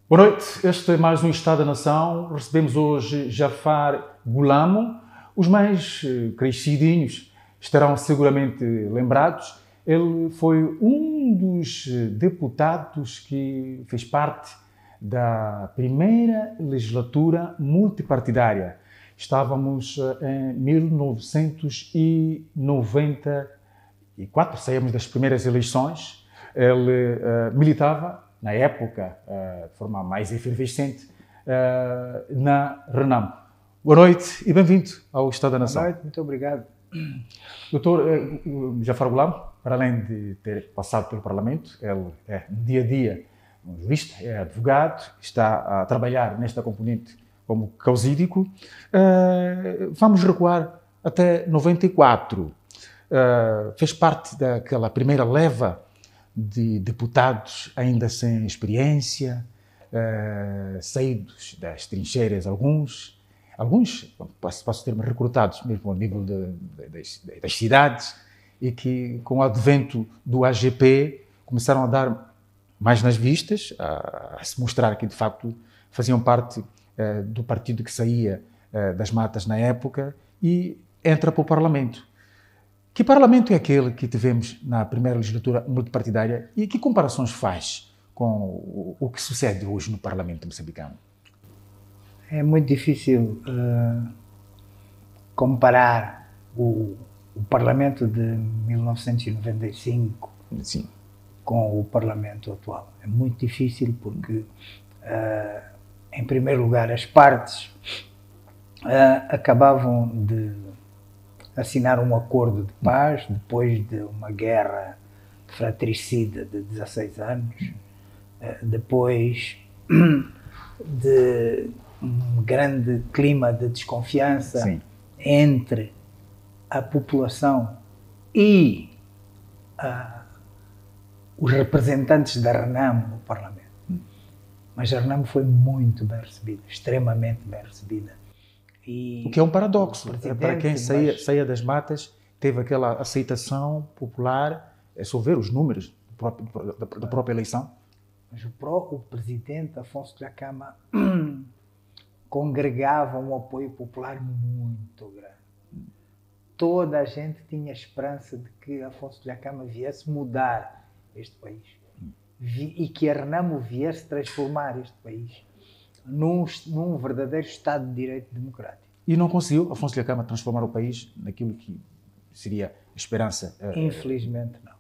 Boa noite, este é mais um Estado da Nação. Recebemos hoje Jafar Gulamo. Os mais crescidinhos estarão seguramente lembrados. Ele foi um dos deputados que fez parte da primeira legislatura multipartidária. Estávamos em 1994, saímos das primeiras eleições. Ele militava na época, de forma mais efervescente, na RENAM. Boa noite e bem-vindo ao Estado da Nação. Boa noite, muito obrigado. Doutor Jafar Gulamo, para além de ter passado pelo Parlamento, ele é dia a dia um jurista, é advogado, está a trabalhar nesta componente como causídico. Vamos recuar até 94. Fez parte daquela primeira leva de deputados ainda sem experiência, saídos das trincheiras, alguns posso ter-me recrutados mesmo ao nível das cidades, e que com o advento do AGP começaram a dar mais nas vistas, a se mostrar que de facto faziam parte do partido que saía das matas na época e entra para o Parlamento. Que Parlamento é aquele que tivemos na primeira legislatura multipartidária e que comparações faz com o que sucede hoje no Parlamento moçambicano? É muito difícil comparar o Parlamento de 1995 Sim. com o Parlamento atual. É muito difícil porque, em primeiro lugar, as partes acabavam de assinar um acordo de paz depois de uma guerra fratricida de 16 anos, depois de um grande clima de desconfiança Sim. entre a população e os representantes da RENAM no Parlamento. Mas a RENAM foi muito bem recebida, extremamente bem recebida. O que é um paradoxo. Para quem saía das matas, teve aquela aceitação popular, é só ver os números da própria eleição. Mas o presidente Afonso Dhlakama congregava um apoio popular muito grande. Toda a gente tinha esperança de que Afonso Dhlakama viesse mudar este país e que a RENAM viesse transformar este país num verdadeiro Estado de Direito democrático. E não conseguiu Afonso Dhlakama transformar o país naquilo que seria a esperança? Infelizmente não.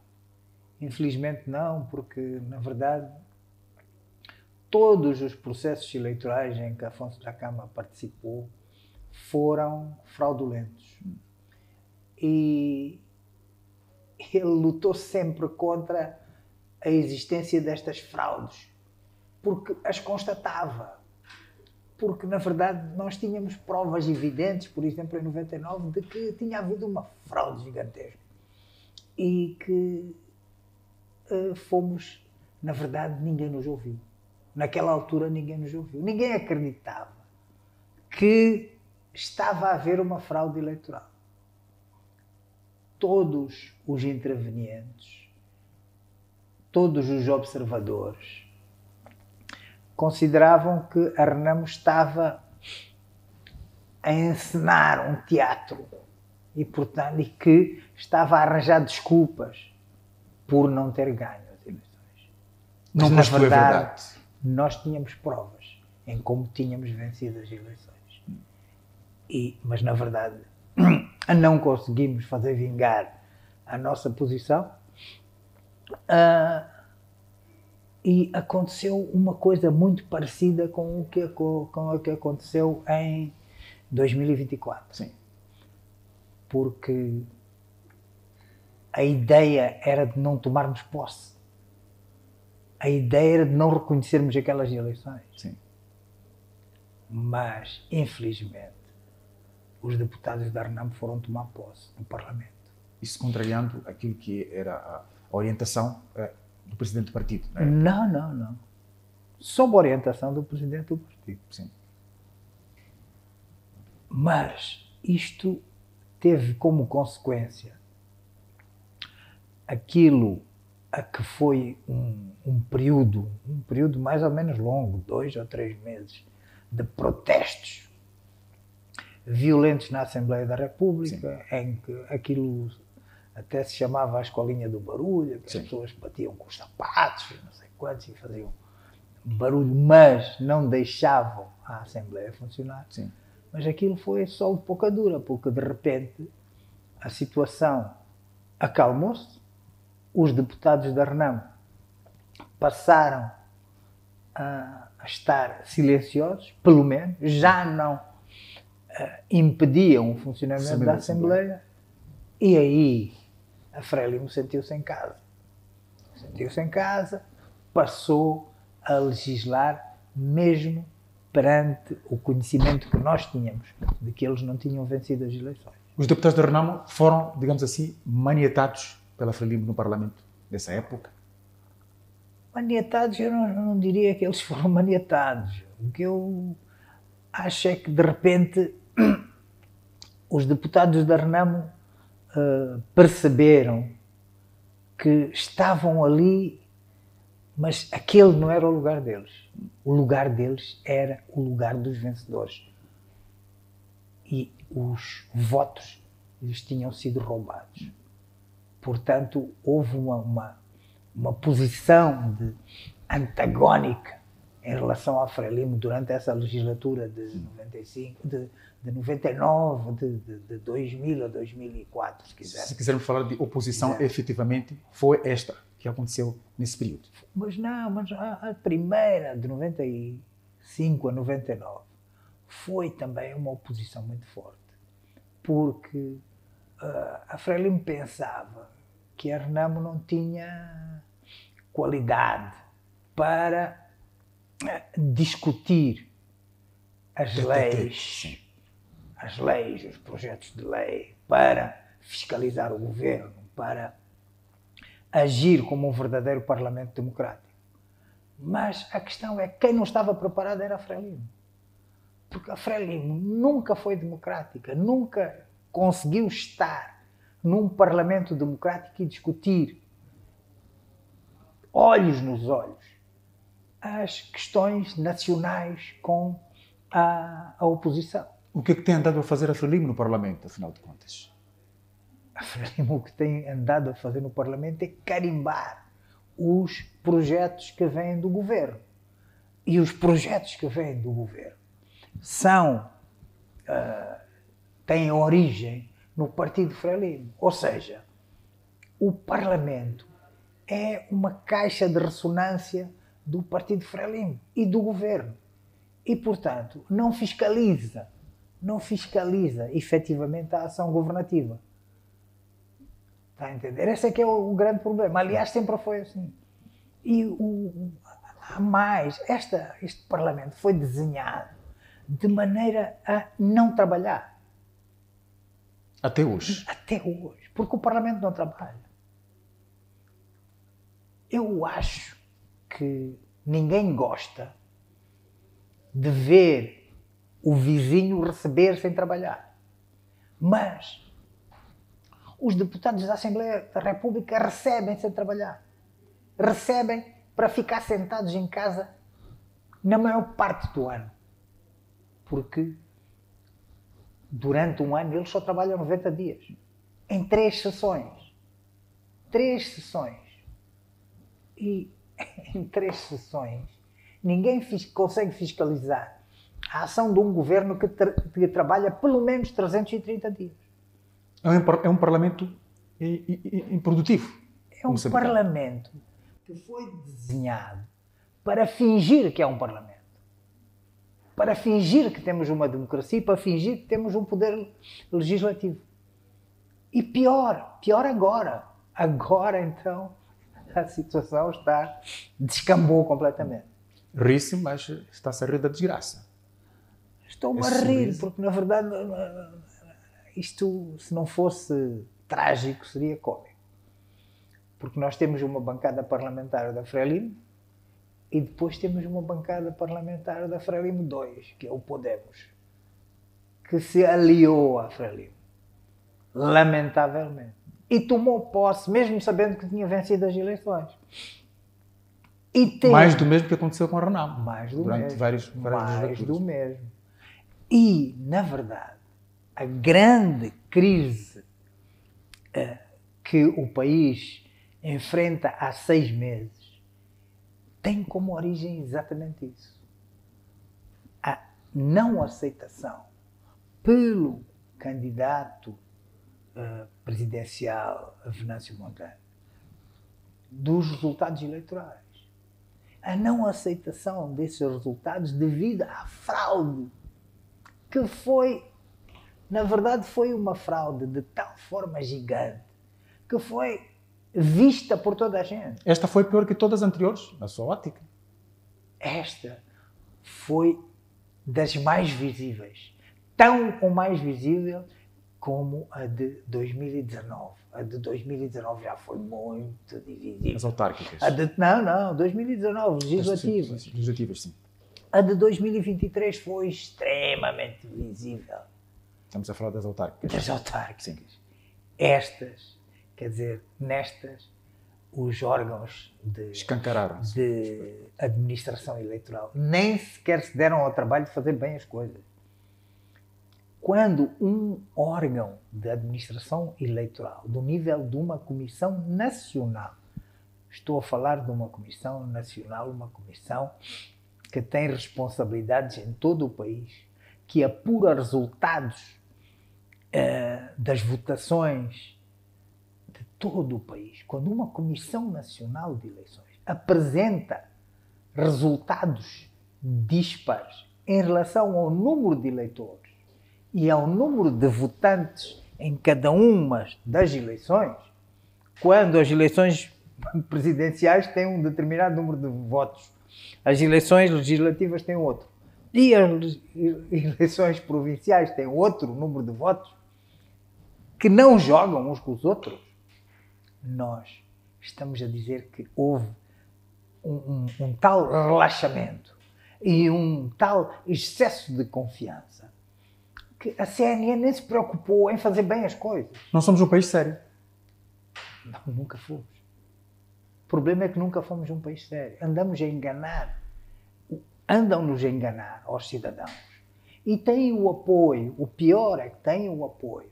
Infelizmente não, porque, na verdade, todos os processos eleitorais em que Afonso Dhlakama participou foram fraudulentos. E ele lutou sempre contra a existência destas fraudes, porque as constatava. Porque, na verdade, nós tínhamos provas evidentes, por exemplo, em 99, de que tinha havido uma fraude gigantesca. E que fomos, na verdade, ninguém nos ouviu. Naquela altura, ninguém nos ouviu. Ninguém acreditava que estava a haver uma fraude eleitoral. Todos os intervenientes, todos os observadores, consideravam que a RENAM estava a encenar um teatro e, portanto, que estava a arranjar desculpas por não ter ganho as eleições. Mas, na verdade, nós tínhamos provas em como tínhamos vencido as eleições. Mas, na verdade, não conseguimos fazer vingar a nossa posição. E aconteceu uma coisa muito parecida com o que aconteceu em 2024. Sim. Porque a ideia era de não tomarmos posse. A ideia era de não reconhecermos aquelas eleições. Sim. Mas, infelizmente, os deputados da RENAM foram tomar posse no Parlamento. Isso contrariando aquilo que era a orientação do presidente do partido, não é? Não. Sob a orientação do presidente do partido. Sim. Mas isto teve como consequência aquilo que foi um período mais ou menos longo, 2 ou 3 meses, de protestos violentos na Assembleia da República, sim, em que aquilo até se chamava a escolinha do barulho, que sim, as pessoas batiam com os sapatos, não sei quantos, e faziam barulho, mas não deixavam a Assembleia funcionar. Sim. Mas aquilo foi só de pouca dura, porque de repente a situação acalmou-se, os deputados da Renamo passaram a estar silenciosos, pelo menos, já não impediam o funcionamento da Assembleia, e aí a Frelimo sentiu-se em casa. Sentiu-se em casa, passou a legislar mesmo perante o conhecimento que nós tínhamos de que eles não tinham vencido as eleições. Os deputados da Renamo foram, digamos assim, maniatados pela Frelimo no Parlamento dessa época? Maniatados, eu não diria que eles foram maniatados. O que eu acho é que, de repente, os deputados da Renamo perceberam que estavam ali, mas aquele não era o lugar deles. O lugar deles era o lugar dos vencedores. E os votos lhes tinham sido roubados. Portanto, houve uma posição antagónica em relação à Frelimo durante essa legislatura de 95, de 99, de 2000 a 2004, se quiser. Se quisermos falar de oposição, efetivamente, foi esta que aconteceu nesse período. Mas a primeira, de 95 a 99, foi também uma oposição muito forte, porque a Frelimo pensava que a Renamo não tinha qualidade para discutir as leis, os projetos de lei, para fiscalizar o governo, para agir como um verdadeiro parlamento democrático. Mas a questão é que quem não estava preparado era a Frelimo. Porque a Frelimo nunca foi democrática, nunca conseguiu estar num parlamento democrático e discutir, olhos nos olhos, as questões nacionais com a oposição. O que é que tem andado a fazer a Frelimo no Parlamento, afinal de contas? A Frelimo o que tem andado a fazer no Parlamento é carimbar os projetos que vêm do governo. E os projetos que vêm do governo têm origem no Partido Frelimo. Ou seja, o Parlamento é uma caixa de ressonância do Partido Frelimo e do governo. E, portanto, não fiscaliza efetivamente a ação governativa. Está a entender? Esse é que é o grande problema. Aliás, sempre foi assim. E este Parlamento foi desenhado de maneira a não trabalhar. Até hoje? Até hoje. Porque o Parlamento não trabalha. Eu acho que ninguém gosta de ver o vizinho receber sem trabalhar. Mas os deputados da Assembleia da República recebem sem trabalhar. Recebem para ficar sentados em casa na maior parte do ano. Porque durante um ano eles só trabalham 90 dias. Em 3 sessões. 3 sessões. E em 3 sessões ninguém consegue fiscalizar a ação de um governo que trabalha pelo menos 330 dias. É um parlamento improdutivo. É um parlamento que foi desenhado para fingir que é um parlamento. Para fingir que temos uma democracia, para fingir que temos um poder legislativo. E pior agora. Agora, então, a situação descambou completamente. Ri-se, mas está-se a rir da desgraça. Estou-me a rir, porque na verdade isto, se não fosse trágico, seria cómico. Porque nós temos uma bancada parlamentar da Frelimo e depois temos uma bancada parlamentar da Frelimo 2, que é o Podemos, que se aliou à Frelimo, lamentavelmente. e tomou posse, mesmo sabendo que tinha vencido as eleições. Mais do mesmo que aconteceu com o Renamo. Mais do durante mesmo. várias Mais legislaturas. do mesmo. E, na verdade, a grande crise que o país enfrenta há 6 meses tem como origem exatamente isso. A não aceitação pelo candidato presidencial Venâncio Mondlane dos resultados eleitorais. A não aceitação desses resultados devido à fraude, que foi, na verdade, foi uma fraude de tal forma gigante que foi vista por toda a gente. Esta foi pior que todas as anteriores, na sua ótica. Esta foi das mais visíveis. Tão ou mais visível como a de 2019. A de 2019 já foi muito dividida. As autárquicas. 2019, legislativas. Sim, legislativas, sim. A de 2023 foi extremamente visível. Estamos a falar das autárquicas. Das autárquicas. Sim. Estas, quer dizer, nestas, os órgãos de administração eleitoral nem sequer se deram ao trabalho de fazer bem as coisas. Quando um órgão de administração eleitoral, do nível de uma comissão nacional, estou a falar de uma comissão nacional, uma comissão que tem responsabilidades em todo o país, que apura resultados das votações de todo o país. Quando uma comissão nacional de eleições apresenta resultados dispares em relação ao número de eleitores e ao número de votantes em cada uma das eleições, quando as eleições presidenciais têm um determinado número de votos, as eleições legislativas têm outro, e as eleições provinciais têm outro número de votos, que não jogam uns com os outros, nós estamos a dizer que houve um tal relaxamento e um tal excesso de confiança que a CNN nem se preocupou em fazer bem as coisas. Não somos um país sério. Não, nunca fomos. O problema é que nunca fomos um país sério. Andamos a enganar. Andam-nos a enganar aos cidadãos. E têm o apoio, o pior é que têm o apoio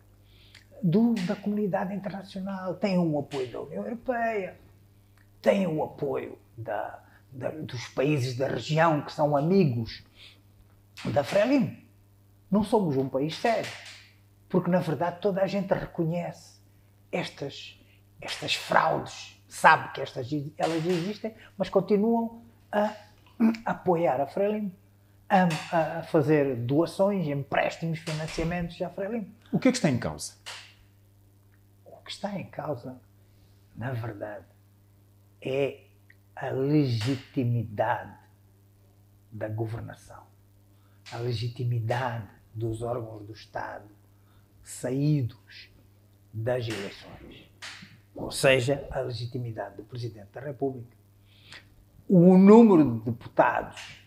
da comunidade internacional, têm o apoio da União Europeia, têm o apoio dos países da região que são amigos da Frelimo. Não somos um país sério, porque na verdade toda a gente reconhece estas fraudes, sabe que elas existem, mas continuam a apoiar a Frelimo, a fazer doações, empréstimos, financiamentos à Frelimo. O que é que está em causa? O que está em causa, na verdade, é a legitimidade da governação, a legitimidade dos órgãos do Estado saídos das eleições, ou seja, a legitimidade do Presidente da República. O número de deputados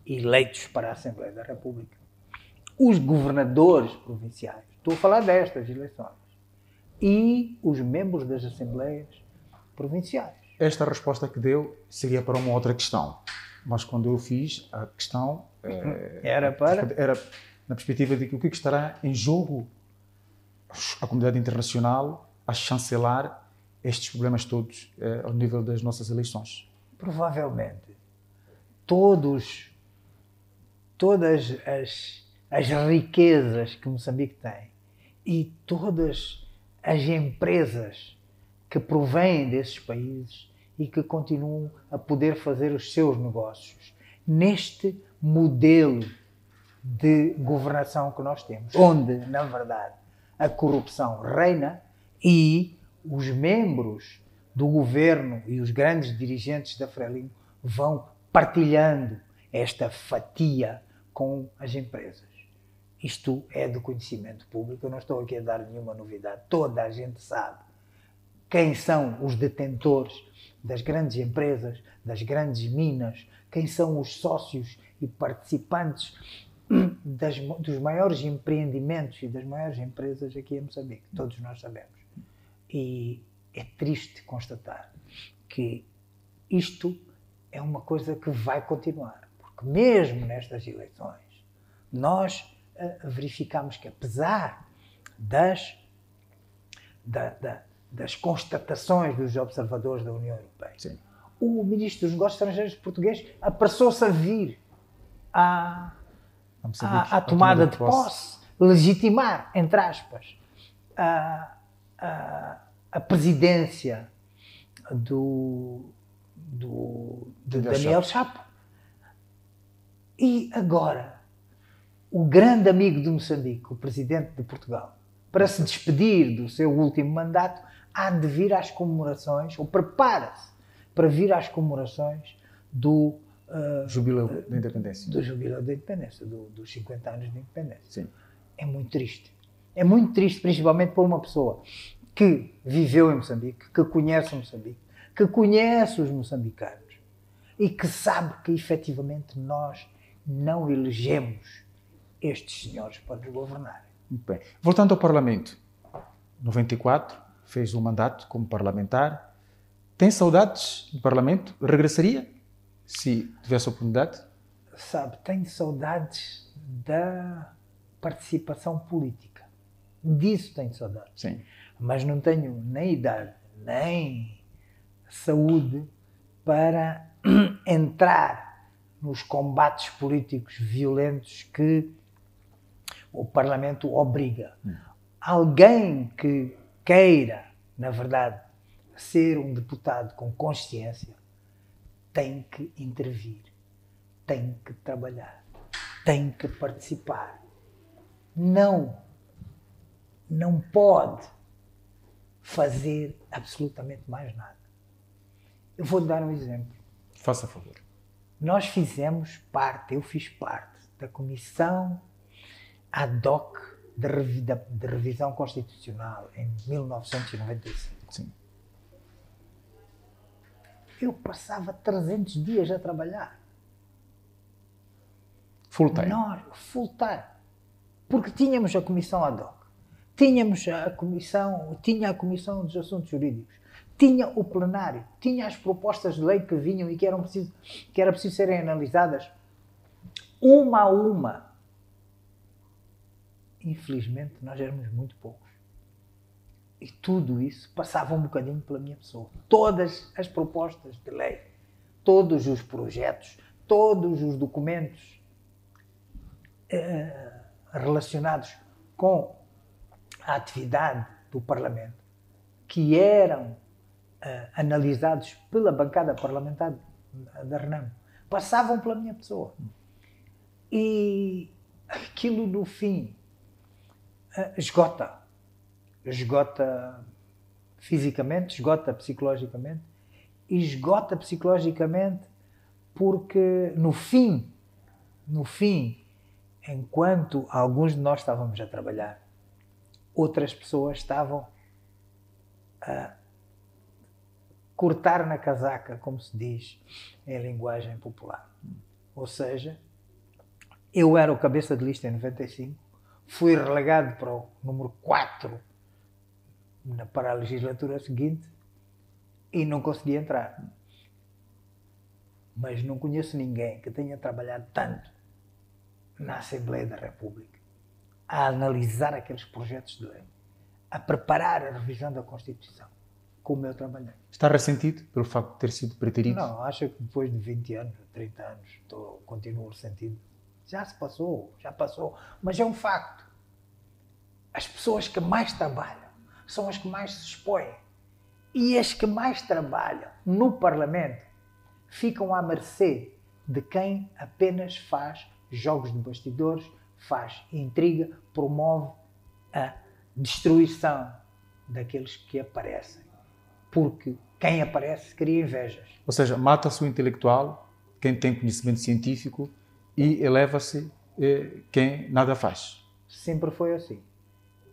eleitos para a Assembleia da República, os governadores provinciais, estou a falar destas eleições, e os membros das Assembleias provinciais. Esta resposta que deu seria para uma outra questão, mas quando eu fiz, a questão era na perspectiva de que o que estará em jogo a comunidade internacional a chancelar estes problemas todos ao nível das nossas eleições. Provavelmente todas as riquezas que Moçambique tem e todas as empresas que provêm desses países e que continuam a poder fazer os seus negócios neste modelo de governação que nós temos, onde, na verdade, a corrupção reina e os membros do governo e os grandes dirigentes da Frelimo vão partilhando esta fatia com as empresas. Isto é de conhecimento público, eu não estou aqui a dar nenhuma novidade, toda a gente sabe quem são os detentores das grandes empresas, das grandes minas, quem são os sócios e participantes dos maiores empreendimentos e das maiores empresas aqui em Moçambique. Todos nós sabemos. E é triste constatar que isto é uma coisa que vai continuar, porque mesmo nestas eleições nós verificamos que, apesar das constatações dos observadores da União Europeia, Sim. o Ministro dos Negócios Estrangeiros português apressou-se a vir à tomada de posse, legitimar, entre aspas, a presidência de Daniel Chapo. E agora, o grande amigo de Moçambique, o presidente de Portugal, para se despedir do seu último mandato, há de vir às comemorações, ou prepara-se para vir às comemorações do Jubileu da Independência. Do Jubileu da Independência, dos 50 anos de Independência. Sim. É muito triste. É muito triste, principalmente por uma pessoa que viveu em Moçambique, que conhece Moçambique, que conhece os moçambicanos e que sabe que, efetivamente, nós não elegemos estes senhores para nos governar. Muito bem. Voltando ao Parlamento, 94, fez um mandato como parlamentar. Tem saudades do Parlamento? Regressaria, se tivesse a oportunidade? Sabe, tenho saudades da participação política. Disso tenho saudades. Sim. Mas não tenho nem idade, nem saúde para entrar nos combates políticos violentos que o Parlamento obriga. Alguém que queira, na verdade, ser um deputado com consciência tem que intervir, tem que trabalhar, tem que participar. Não pode fazer absolutamente mais nada. Eu vou dar um exemplo. Faça favor. Nós fizemos parte, eu fiz parte da Comissão ad hoc de Revisão Constitucional em 1995. Sim. Eu passava 300 dias a trabalhar. Full time. Full time. Porque tínhamos a Comissão ad hoc, tinha a Comissão dos Assuntos Jurídicos, tinha o plenário, tinha as propostas de lei que vinham e que era preciso serem analisadas uma a uma. Infelizmente, nós éramos muito poucos. E tudo isso passava um bocadinho pela minha pessoa. Todas as propostas de lei, todos os projetos, todos os documentos relacionados com a atividade do Parlamento, que eram analisados pela bancada parlamentar da Renamo, passavam pela minha pessoa. E aquilo, no fim, esgota fisicamente, esgota psicologicamente, e esgota psicologicamente porque, no fim, enquanto alguns de nós estávamos a trabalhar, outras pessoas estavam a cortar na casaca, como se diz em linguagem popular. Ou seja, eu era o cabeça de lista em 95, fui relegado para o número 4 para a legislatura seguinte e não consegui entrar. Mas não conheço ninguém que tenha trabalhado tanto na Assembleia da República a analisar aqueles projetos de lei, a preparar a revisão da Constituição, como eu trabalhei. Está ressentido pelo facto de ter sido preterido? Não, acho que depois de 20 anos, 30 anos, continuo ressentido. Já passou, mas é um facto. As pessoas que mais trabalham são as que mais se expõem. E as que mais trabalham no Parlamento ficam à mercê de quem apenas faz jogos de bastidores, faz intriga, promove a destruição daqueles que aparecem. Porque quem aparece cria invejas. Ou seja, mata-se o intelectual, quem tem conhecimento científico, e eleva-se quem nada faz. Sempre foi assim.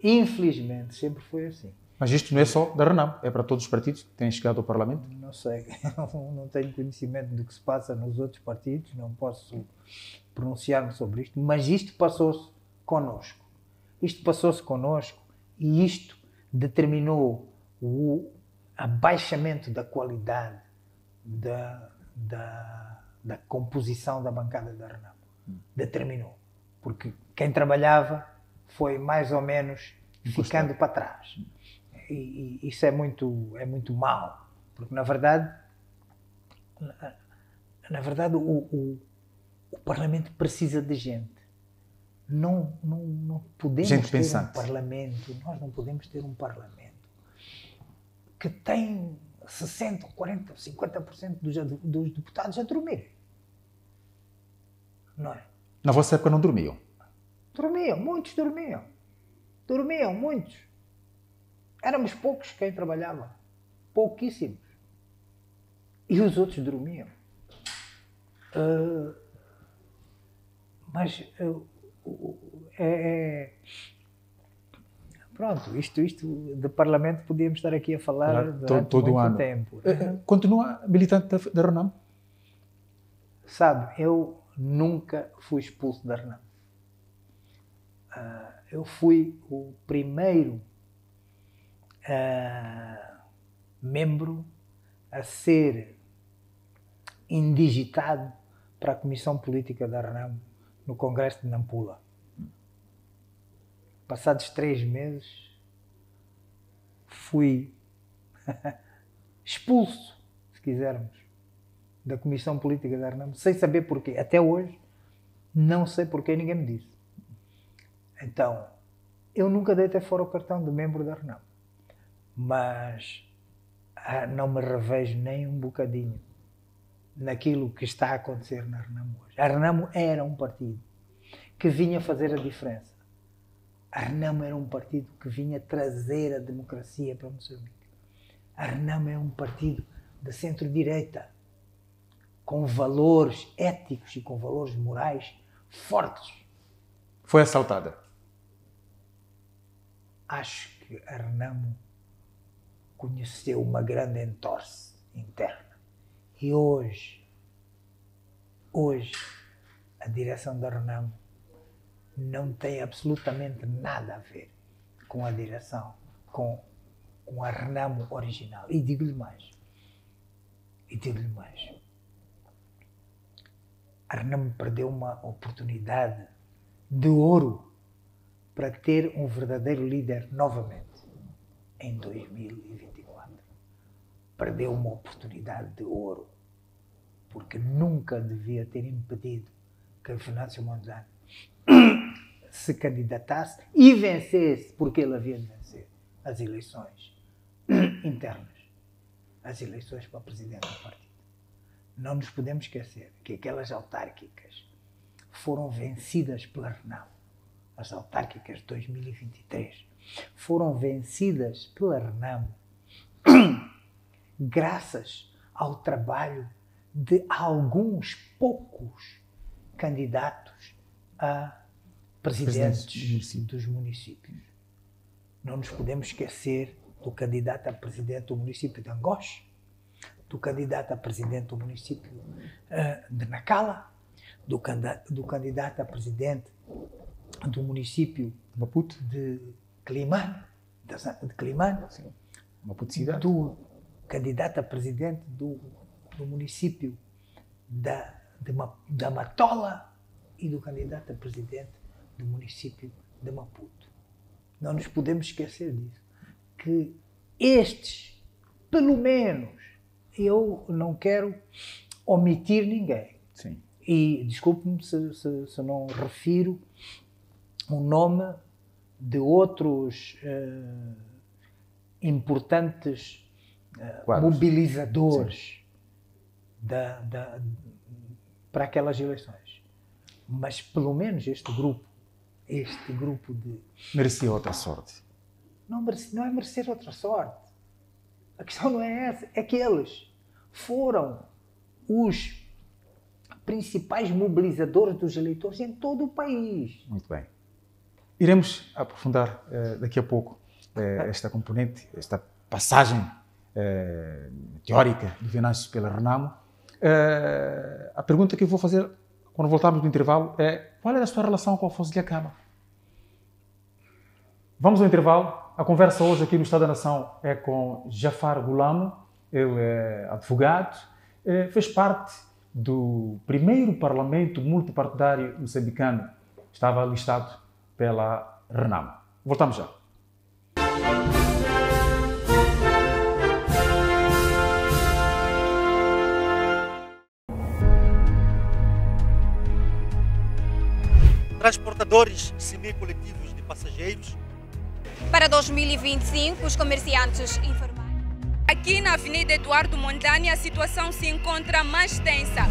Infelizmente, sempre foi assim. Mas isto não é só da Renamo, é para todos os partidos que têm chegado ao Parlamento? Não sei, não tenho conhecimento do que se passa nos outros partidos, não posso pronunciar-me sobre isto, mas isto passou-se connosco. Isto passou-se connosco e isto determinou o abaixamento da qualidade da composição da bancada da Renamo. Determinou. Porque quem trabalhava foi mais ou menos ficando para trás. E isso é muito mau. Porque, na verdade, o Parlamento precisa de gente. Não podemos ter um Parlamento, nós não podemos ter um Parlamento que tem 60%, 40%, 50% dos deputados a dormir. Não é? Na vossa época não dormiam? Dormiam, muitos dormiam. Dormiam, muitos. Éramos poucos quem trabalhava. Pouquíssimos. E os outros dormiam. Mas pronto, isto de Parlamento podíamos estar aqui a falar durante todo muito tempo. Continua militante da Renamo? Sabe, eu nunca fui expulso da Renamo. Eu fui o primeiro membro a ser indigitado para a Comissão Política da Renamo no Congresso de Nampula. Passados 3 meses, fui expulso, se quisermos, da Comissão Política da Renamo, sem saber porquê. Até hoje, não sei porquê, ninguém me disse. Então, eu nunca deitei fora o cartão de membro da Renamo, mas não me revejo nem um bocadinho naquilo que está a acontecer na Renamo hoje. A Renamo era um partido que vinha fazer a diferença. A Renamo era um partido que vinha trazer a democracia para Moçambique. A Renamo é um partido de centro-direita, com valores éticos e com valores morais fortes. Foi assaltada? Acho que a Renamo conheceu uma grande entorse interna. E hoje, a direção da Renamo não tem absolutamente nada a ver com a direção, com a Renamo original. E digo-lhe mais. A Renamo perdeu uma oportunidade de ouro para ter um verdadeiro líder novamente em 2024. Perdeu uma oportunidade de ouro, porque nunca devia ter impedido que Venâncio Mondlane se candidatasse e vencesse, porque ele havia de vencer as eleições internas, as eleições para presidente do partido. Não nos podemos esquecer que aquelas autárquicas foram vencidas pela Renamo. As autárquicas de 2023 foram vencidas pela Renamo graças ao trabalho de alguns poucos candidatos a presidentes dos municípios. Não nos podemos esquecer do candidato a presidente do município de Angoche, do candidato a presidente do município de Nacala, do candidato a presidente do município Maputo, de Climane, Maputo cidade, do candidato a presidente do município da Matola e do candidato a presidente do município de Maputo. Não nos podemos esquecer disso. Que estes, pelo menos, eu não quero omitir ninguém. Sim. E desculpe-me se não refiro o nome de outros importantes mobilizadores para aquelas eleições. Mas pelo menos este grupo de... Merecia outra sorte. Não é merecer outra sorte. A questão não é essa. É que eles foram os principais mobilizadores dos eleitores em todo o país. Muito bem. Iremos aprofundar daqui a pouco esta componente, esta passagem teórica de Venâncio pela Renamo. A pergunta que eu vou fazer quando voltarmos do intervalo é: qual é a sua relação com Afonso Dhlakama? Vamos ao intervalo. a conversa hoje aqui no Estado da Nação é com Jafar Gulamo. Ele é advogado, fez parte do primeiro parlamento multipartidário moçambicano. Estava listado pela RENAM. Voltamos já. Transportadores semi-coletivos de passageiros. Para 2025, os comerciantes informais. Aqui na Avenida Eduardo Mondlane, a situação se encontra mais tensa.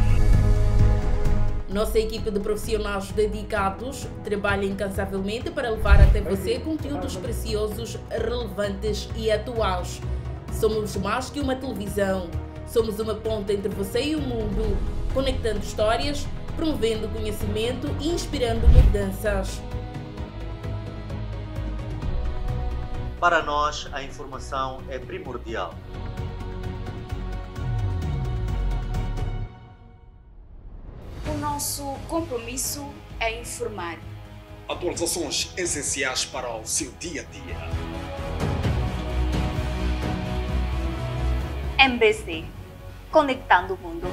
Nossa equipe de profissionais dedicados trabalha incansavelmente para levar até você conteúdos preciosos, relevantes e atuais. Somos mais que uma televisão. Somos uma ponte entre você e o mundo, conectando histórias, promovendo conhecimento e inspirando mudanças. Para nós, a informação é primordial. O nosso compromisso é informar. Atualizações essenciais para o seu dia a dia. MBC, conectando o mundo.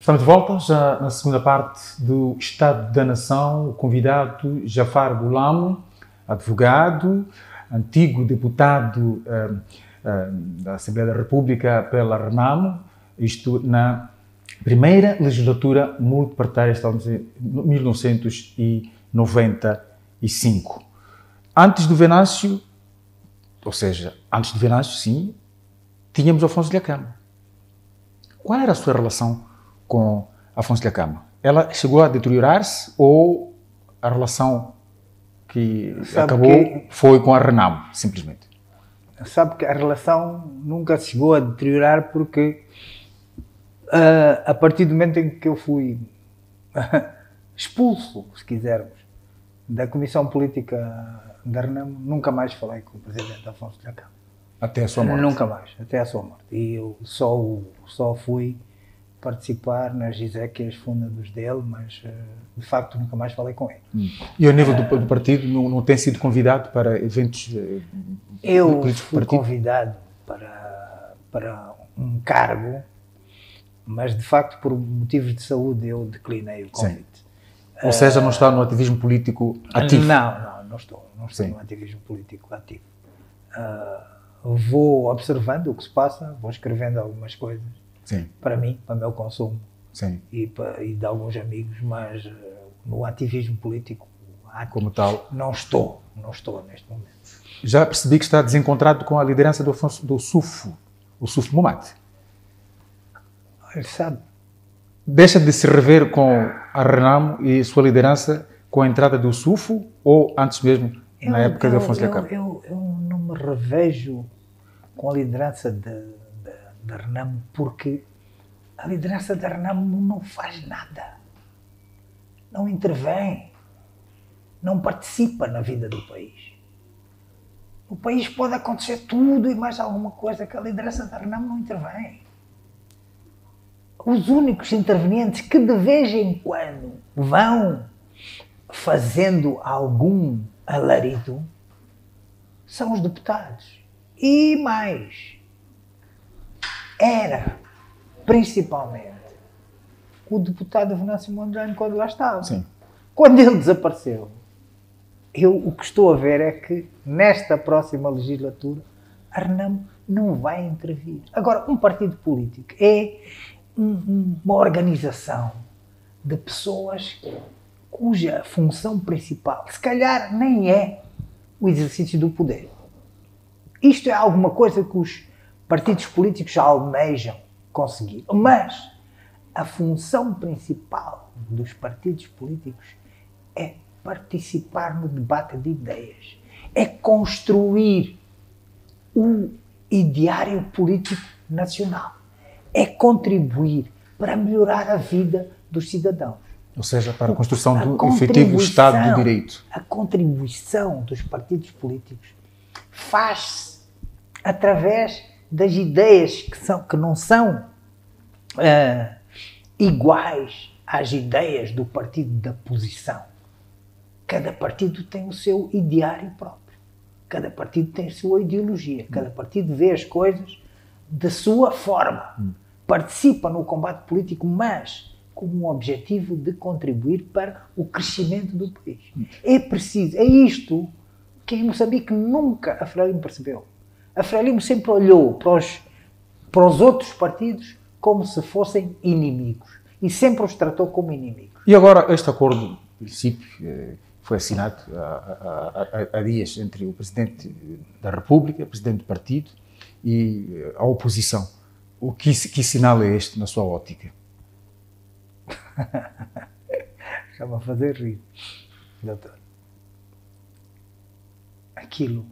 Estamos de volta, já na segunda parte do Estado da Nação. O convidado Jafar Gulamo, advogado, antigo deputado da Assembleia da República pela RENAM, isto na primeira legislatura multipartidária, estamos em 1995. Antes do Venâncio, ou seja, antes do Venâncio, sim, tínhamos Afonso Dhlakama. Qual era a sua relação com Afonso Dhlakama? Ela chegou a deteriorar-se ou a relação que acabou foi com a RENAM, simplesmente? Sabe que a relação nunca chegou a deteriorar porque a partir do momento em que eu fui expulso, se quisermos, da Comissão Política da RENAM, nunca mais falei com o Presidente Afonso Dhlakama. Até a sua morte? Nunca mais, até a sua morte. E eu só fui participar nas exéquias fundadas dele, mas de facto nunca mais falei com ele. E ao nível do partido, não tem sido convidado para eventos eu fui convidado para um cargo, mas de facto por motivos de saúde eu declinei o convite. Ou seja, não está no ativismo político ativo? Não estou no ativismo político ativo. Vou observando o que se passa, vou escrevendo algumas coisas. Sim. Para mim, para o meu consumo. Sim. E de alguns amigos, mas no ativismo político como tal, não estou neste momento. Já percebi que está desencontrado com a liderança do SUFO, o SUFO Momad. Ele sabe. Deixa de se rever com a RENAM e sua liderança com a entrada do SUFO ou antes mesmo, na época de Afonso Dhlakama? Eu não me revejo com a liderança da RENAM, porque a liderança da RENAM não faz nada, não intervém, não participa na vida do país. No país pode acontecer tudo e mais alguma coisa que a liderança da RENAM não intervém. Os únicos intervenientes que de vez em quando vão fazendo algum alarido são os deputados. E mais, era principalmente o deputado Venâncio Mondlane quando lá estava. Sim. Quando ele desapareceu, o que estou a ver é que nesta próxima legislatura a RENAM não vai intervir. Agora, um partido político é uma organização de pessoas cuja função principal, se calhar, nem é o exercício do poder. Isto é alguma coisa que os partidos políticos já almejam conseguir. Mas a função principal dos partidos políticos é participar no debate de ideias, é construir o ideário político nacional, é contribuir para melhorar a vida dos cidadãos. Ou seja, para a construção do efetivo Estado de Direito. A contribuição dos partidos políticos faz-se através das ideias que não são iguais às ideias do partido da posição. Cada partido tem o seu ideário próprio. Cada partido tem a sua ideologia. Cada partido vê as coisas da sua forma. Participa no combate político, mas com um objetivo de contribuir para o crescimento do país. É preciso, é isto que em Moçambique nunca a Frelimo percebeu. A Frelimo sempre olhou para os outros partidos como se fossem inimigos e sempre os tratou como inimigos. E agora este acordo, no princípio, foi assinado há dias entre o Presidente da República, o Presidente do Partido e a oposição. Que sinal é este na sua ótica? Está-me a fazer rir, doutor. Aquilo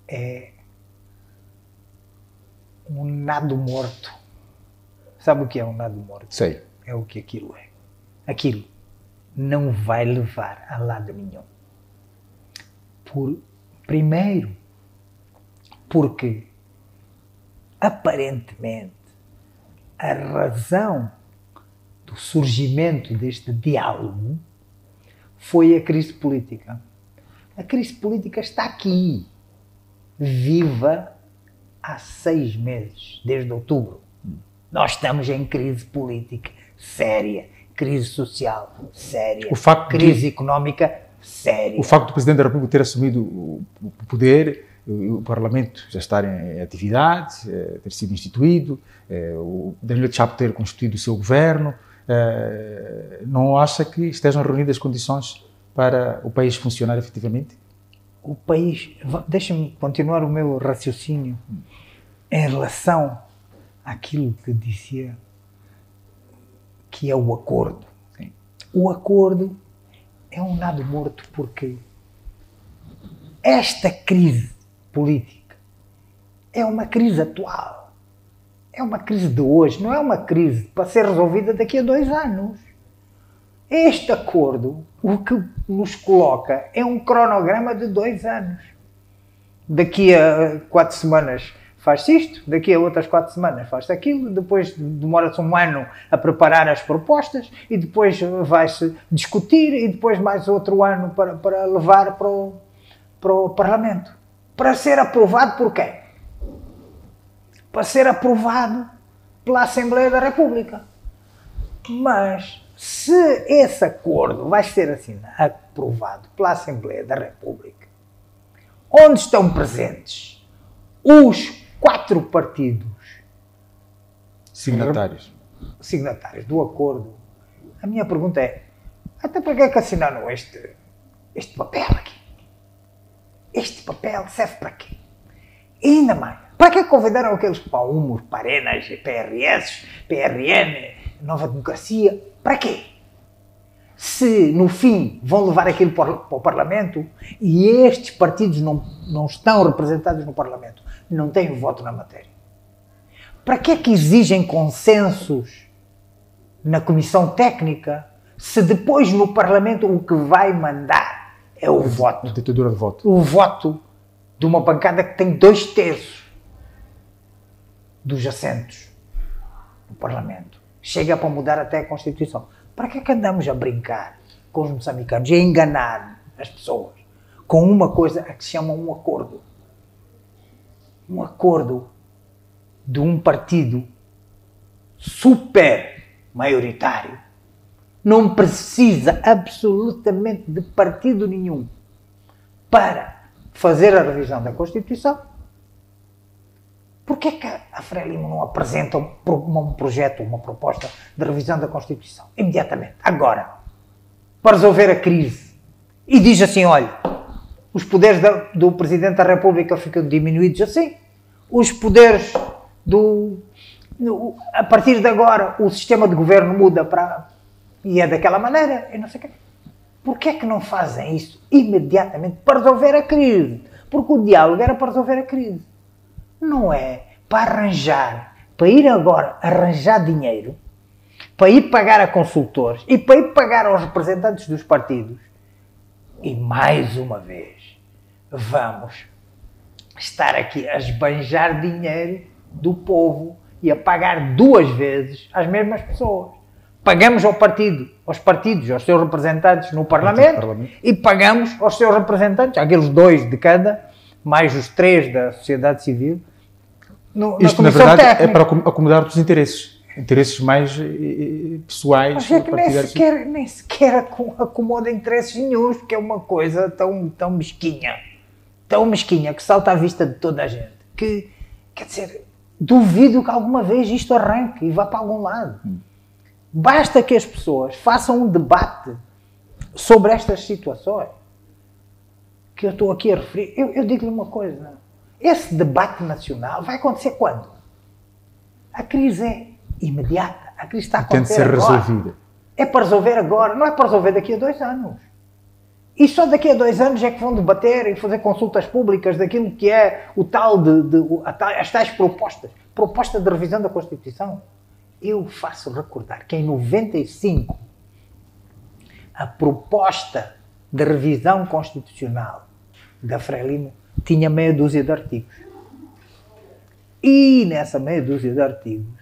é um nado morto. Sabe o que é um nado morto? Sei. É o que aquilo é. Aquilo não vai levar a lado nenhum. Primeiro, porque aparentemente a razão do surgimento deste diálogo foi a crise política. A crise política está aqui, viva há 6 meses, desde outubro. Nós estamos em crise política séria, crise social séria, crise económica séria. O facto do Presidente da República ter assumido o poder, o Parlamento já estar em atividade, ter sido instituído, o Daniel Chapo ter constituído o seu governo, não acha que estejam reunidas as condições para o país funcionar efetivamente? O país... Deixa-me continuar o meu raciocínio em relação àquilo que dizia que é o acordo. Sim. O acordo é um nado morto porque esta crise política é uma crise atual. É uma crise de hoje, não é uma crise para ser resolvida daqui a 2 anos. Este acordo, o que nos coloca é um cronograma de 2 anos. Daqui a 4 semanas faz-se isto, daqui a outras 4 semanas faz-se aquilo, depois demora-se 1 ano a preparar as propostas e depois vai-se discutir e depois mais outro ano para levar para o Parlamento. Para ser aprovado por quem? Para ser aprovado pela Assembleia da República. Mas se esse acordo vai ser assinado, aprovado pela Assembleia da República, onde estão presentes os 4 partidos signatários do acordo, a minha pergunta é: até para que é que assinaram este papel aqui? Este papel serve para quê? E ainda mais, para que convidaram aqueles PAUMOS, PARENAS, PRS, PRN, Nova Democracia? Para quê? Se no fim vão levar aquilo para o Parlamento e estes partidos não estão representados no Parlamento, não têm voto na matéria. Para que é que exigem consensos na Comissão Técnica se depois no Parlamento o que vai mandar é o voto? A ditadura de voto. O voto de uma bancada que tem 2/3 dos assentos no Parlamento. Chega para mudar até a Constituição. Para que é que andamos a brincar com os moçambicanos e a enganar as pessoas com uma coisa a que se chama um acordo? Um acordo de um partido super maioritário. Não precisa absolutamente de partido nenhum para fazer a revisão da Constituição. Por que é que a Frelimo não apresenta um projeto, uma proposta de revisão da Constituição? Imediatamente, agora, para resolver a crise. E diz assim, olha, os poderes do Presidente da República ficam diminuídos assim, os poderes a partir de agora, o sistema de governo muda e é daquela maneira, e não sei o quê. Por que é que não fazem isso imediatamente para resolver a crise? Porque o diálogo era para resolver a crise. Não é para ir agora arranjar dinheiro, para ir pagar a consultores e para ir pagar aos representantes dos partidos. E mais uma vez, vamos estar aqui a esbanjar dinheiro do povo e a pagar 2 vezes às mesmas pessoas. Pagamos aos partidos, aos seus representantes no Parlamento, e pagamos aos seus representantes, aqueles 2 de cada, mais os 3 da sociedade civil, Isto, na verdade, técnica. É para acomodar os interesses mais pessoais. Mas é que nem sequer acomoda interesses nenhums, porque é uma coisa tão mesquinha, que salta à vista de toda a gente, que, quer dizer, duvido que alguma vez isto arranque e vá para algum lado. Basta que as pessoas façam um debate sobre estas situações que eu estou aqui a referir. Eu digo-lhe uma coisa, esse debate nacional vai acontecer quando? A crise é imediata, a crise está a acontecer agora. Tem de ser resolvida. É para resolver agora, não é para resolver daqui a 2 anos. E só daqui a 2 anos é que vão debater e fazer consultas públicas daquilo que é o tal as tais propostas. Proposta de revisão da Constituição. Eu faço recordar que em 95 a proposta de revisão constitucional da Frelimo tinha meia dúzia de artigos. E nessa meia dúzia de artigos,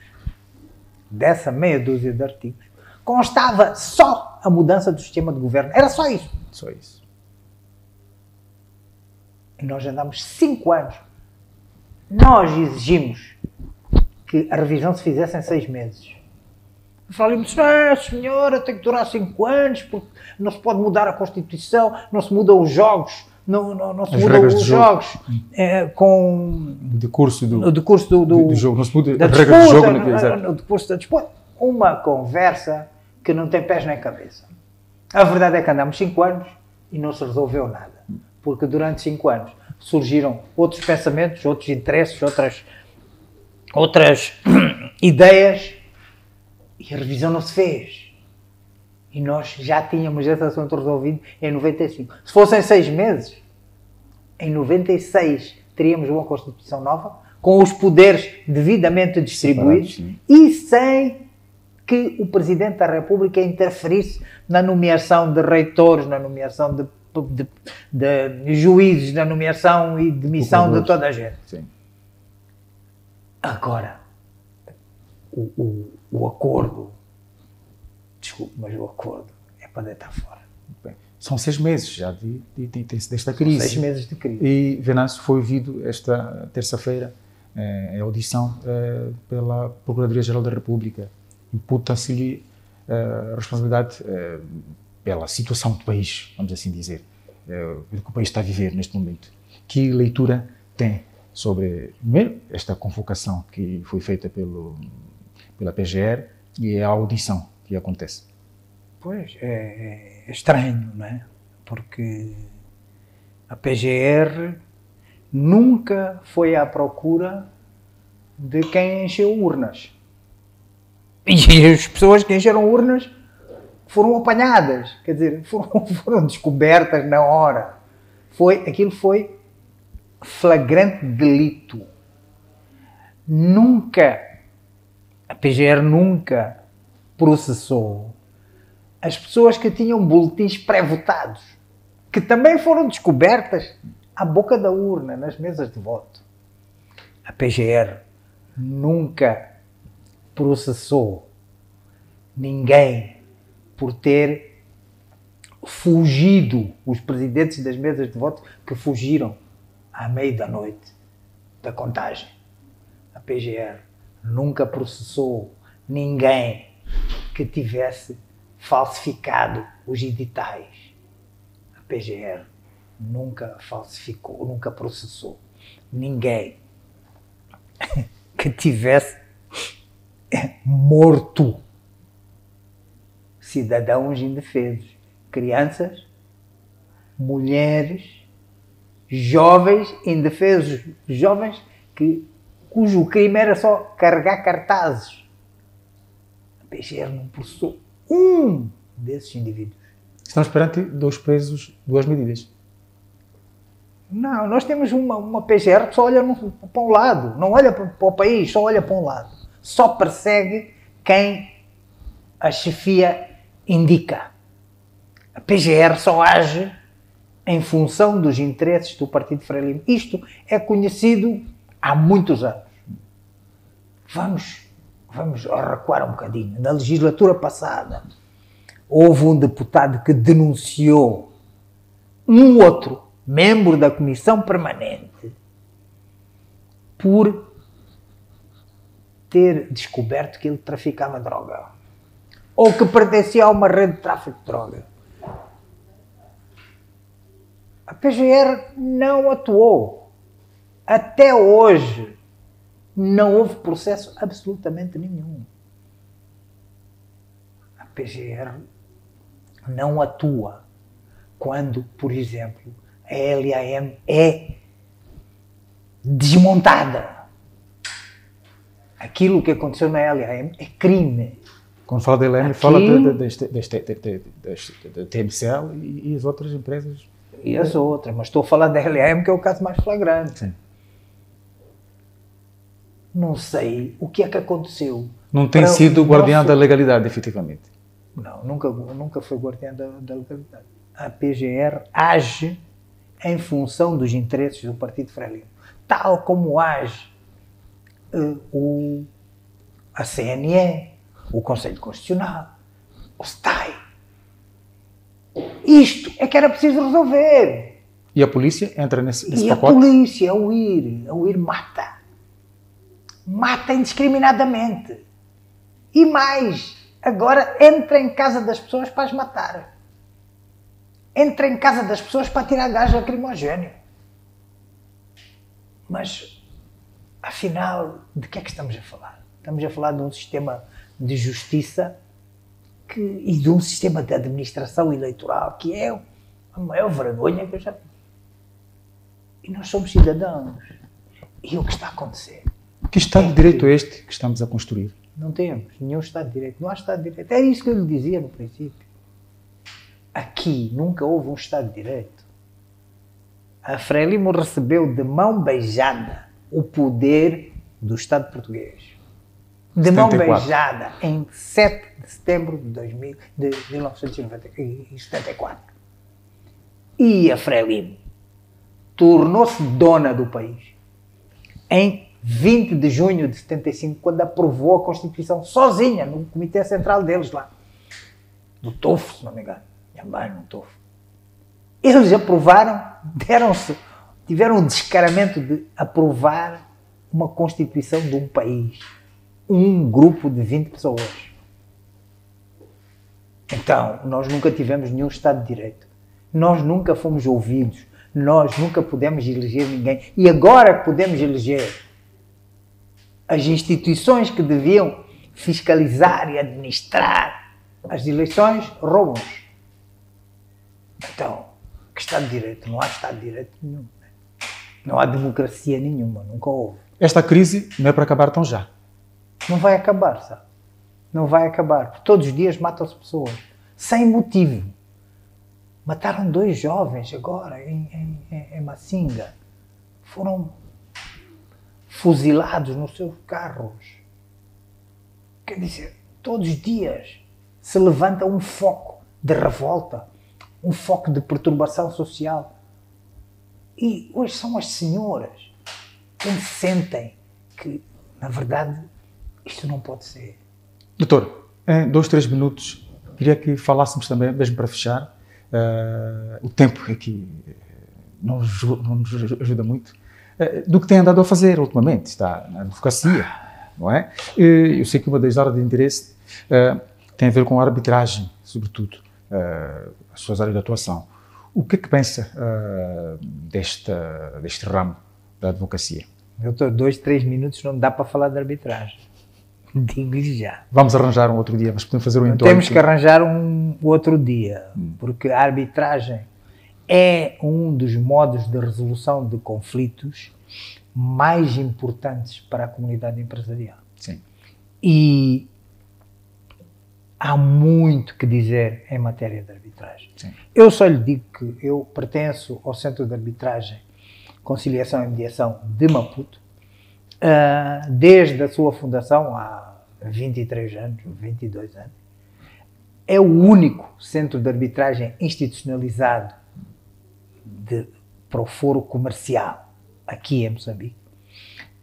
constava só a mudança do sistema de governo. Era só isso. Só isso. E nós andamos 5 anos. Nós exigimos que a revisão se fizesse em 6 meses. Falamos, senhora, tem que durar 5 anos, porque não se pode mudar a Constituição, não se mudam os jogos, não se mudam os jogos com o decurso do jogo, não se muda as regras do jogo, no decurso da disputa. Uma conversa que não tem pés nem cabeça. A verdade é que andamos 5 anos e não se resolveu nada, porque durante 5 anos surgiram outros pensamentos, outros interesses, outras ideias, e a revisão não se fez. E nós já tínhamos esse assunto resolvido em 95. Se fossem 6 meses, em 96 teríamos uma Constituição nova, com os poderes devidamente distribuídos e sem que o Presidente da República interferisse na nomeação de reitores, na nomeação de juízes, na nomeação e demissão de toda a gente. Sim. Agora, o acordo, desculpe, mas o acordo é para deitar fora. Bem, são 6 meses já desta crise. 6 meses de crise. E Venâncio foi ouvido esta terça-feira em audição pela Procuradoria-Geral da República. Imputa-se-lhe a responsabilidade pela situação do país, vamos assim dizer, que o país está a viver neste momento. Que leitura tem sobre, primeiro, esta convocação que foi feita pela PGR e a audição que acontece? Pois, é estranho, não é? Porque a PGR nunca foi à procura de quem encheu urnas. E as pessoas que encheram urnas foram apanhadas, quer dizer, foram descobertas na hora. Aquilo foi flagrante delito. A PGR nunca processou as pessoas que tinham boletins pré-votados, que também foram descobertas à boca da urna, nas mesas de voto. A PGR nunca processou ninguém por ter fugido, os presidentes das mesas de voto que fugiram à meia da noite da contagem. A PGR nunca processou ninguém que tivesse falsificado os editais. A PGR nunca falsificou, nunca processou ninguém que tivesse morto cidadãos indefesos, crianças, mulheres, jovens indefesos, jovens cujo crime era só carregar cartazes. A PGR não processou um desses indivíduos. Estamos perante 2 pesos, 2 medidas. Não, nós temos uma PGR que só olha para um lado, não olha para o país, só olha para um lado. Só persegue quem a chefia indica. A PGR só age em função dos interesses do Partido Frelimo. Isto é conhecido há muitos anos. Vamos recuar um bocadinho. Na legislatura passada, houve um deputado que denunciou um outro membro da Comissão Permanente por ter descoberto que ele traficava droga ou que pertencia a uma rede de tráfico de droga. A PGR não atuou. Até hoje não houve processo absolutamente nenhum. A PGR não atua quando, por exemplo, a LAM é desmontada. Aquilo que aconteceu na LAM é crime. Quando fala da LAM, fala da TMCL e as outras empresas. E as outras, mas estou a falar da LAM, que é o caso mais flagrante. Sim. Não sei o que é que aconteceu. Não tem sido o guardião da legalidade, efetivamente. Não, nunca foi guardião da legalidade. A PGR age em função dos interesses do Partido Frelimo, tal como age a CNE, o Conselho Constitucional, o STAI. Isto é que era preciso resolver. E a polícia entra nesse pacote? E a polícia, a UIR mata. Mata indiscriminadamente. E mais, agora entra em casa das pessoas para as matar. Entra em casa das pessoas para tirar gás lacrimogéneo. Mas, afinal, de que é que estamos a falar? Estamos a falar de um sistema de justiça e de um sistema de administração eleitoral que é a maior vergonha que eu já vi. E nós somos cidadãos. E o que está a acontecer? Que Estado de Direito é este que estamos a construir? Não temos nenhum Estado de Direito. Não há Estado de Direito. É isso que eu lhe dizia no princípio. Aqui nunca houve um Estado de Direito. A Frelimo recebeu de mão beijada o poder do Estado português. De 74. Mão beijada em 7 de setembro de 1974. E a Frelimo tornou-se dona do país em 20 de junho de 75, quando aprovou a Constituição sozinha, no Comitê Central deles lá. Do TOF, se não me engano. Também no TOF. Eles aprovaram, tiveram um descaramento de aprovar uma Constituição de um país. Um grupo de 20 pessoas. Então, nós nunca tivemos nenhum Estado de Direito. Nós nunca fomos ouvidos. Nós nunca pudemos eleger ninguém. E agora que podemos eleger, as instituições que deviam fiscalizar e administrar as eleições roubam-nos. Então, que Estado de Direito? Não há Estado de Direito nenhum. Não há democracia nenhuma. Nunca houve. Esta crise não é para acabar tão já. Não vai acabar, sabe? Não vai acabar. Todos os dias matam-se pessoas. Sem motivo. Mataram 2 jovens agora em Massinga. Foram fuzilados nos seus carros. Quer dizer, todos os dias se levanta um foco de revolta, um foco de perturbação social. E hoje são as senhoras que sentem que, na verdade, isto não pode ser. Doutor, em 2, 3 minutos, queria que falássemos também, mesmo para fechar, o tempo aqui não nos ajuda muito, do que tem andado a fazer ultimamente. Está na advocacia, não é? Eu sei que uma das áreas de interesse tem a ver com a arbitragem, sobretudo, as suas áreas de atuação. O que é que pensa deste ramo da advocacia? Doutor, 2, 3 minutos não dá para falar de arbitragem. Digo-lhe já. Vamos arranjar um outro dia, mas podemos fazer um entorno. Temos que arranjar um outro dia, porque a arbitragem é um dos modos de resolução de conflitos mais importantes para a comunidade empresarial. Sim. E há muito que dizer em matéria de arbitragem. Sim. Eu só lhe digo que eu pertenço ao Centro de Arbitragem, Conciliação e Mediação de Maputo, desde a sua fundação há 23 anos, 22 anos. É o único centro de arbitragem institucionalizado para o foro comercial, aqui em Moçambique,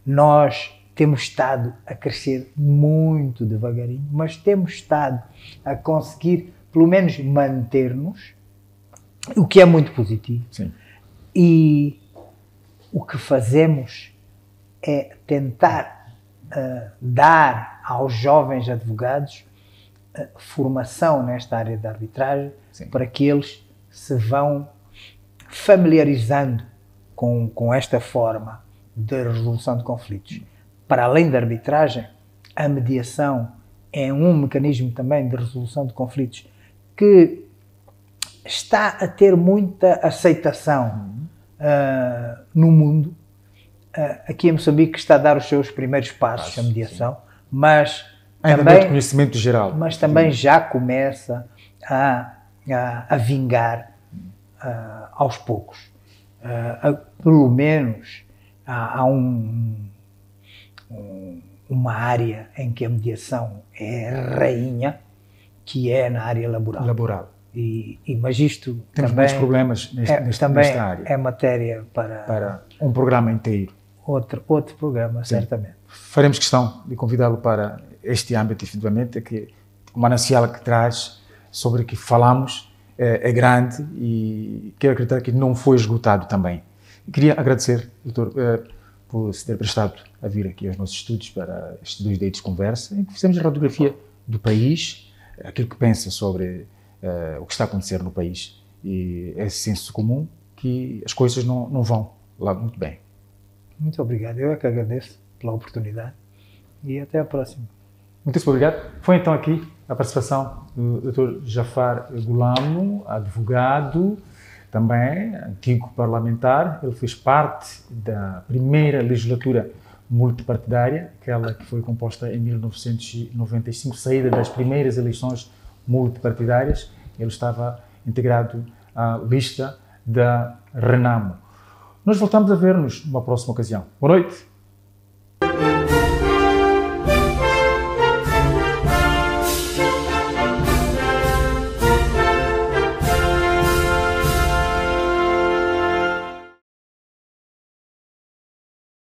nós temos estado a crescer muito devagarinho, mas temos estado a conseguir, pelo menos, manter-nos, o que é muito positivo. Sim. E o que fazemos é tentar dar aos jovens advogados formação nesta área da arbitragem, sim, para que eles se vão familiarizando com esta forma de resolução de conflitos. Para além da arbitragem, a mediação é um mecanismo também de resolução de conflitos que está a ter muita aceitação no mundo. Aqui em Moçambique está a dar os seus primeiros passos, a mediação, mas ainda também, muito conhecimento geral. mas também já começa a vingar aos poucos. Pelo menos há uma área em que a mediação é rainha, que é na área laboral. Mas isto temos também, muitos problemas nesta área. É matéria para um programa inteiro. Outro programa, sim, certamente. Faremos questão de convidá-lo para este âmbito, efetivamente, que o manancial que traz sobre o que falamos é grande e quero acreditar que não foi esgotado também. Queria agradecer, doutor, por se ter prestado a vir aqui aos nossos estúdios para estes 2 dias de conversa, em que fizemos a radiografia do país, aquilo que pensa sobre o que está a acontecer no país, e é senso comum que as coisas não vão lá muito bem. Muito obrigado. Eu é que agradeço pela oportunidade e até a próxima. Muito obrigado. Foi então aqui a participação do Dr. Jafar Gulamo, advogado, também antigo parlamentar. Ele fez parte da primeira legislatura multipartidária, aquela que foi composta em 1995, saída das primeiras eleições multipartidárias. Ele estava integrado à lista da Renamo. Nós voltamos a ver-nos numa próxima ocasião. Boa noite.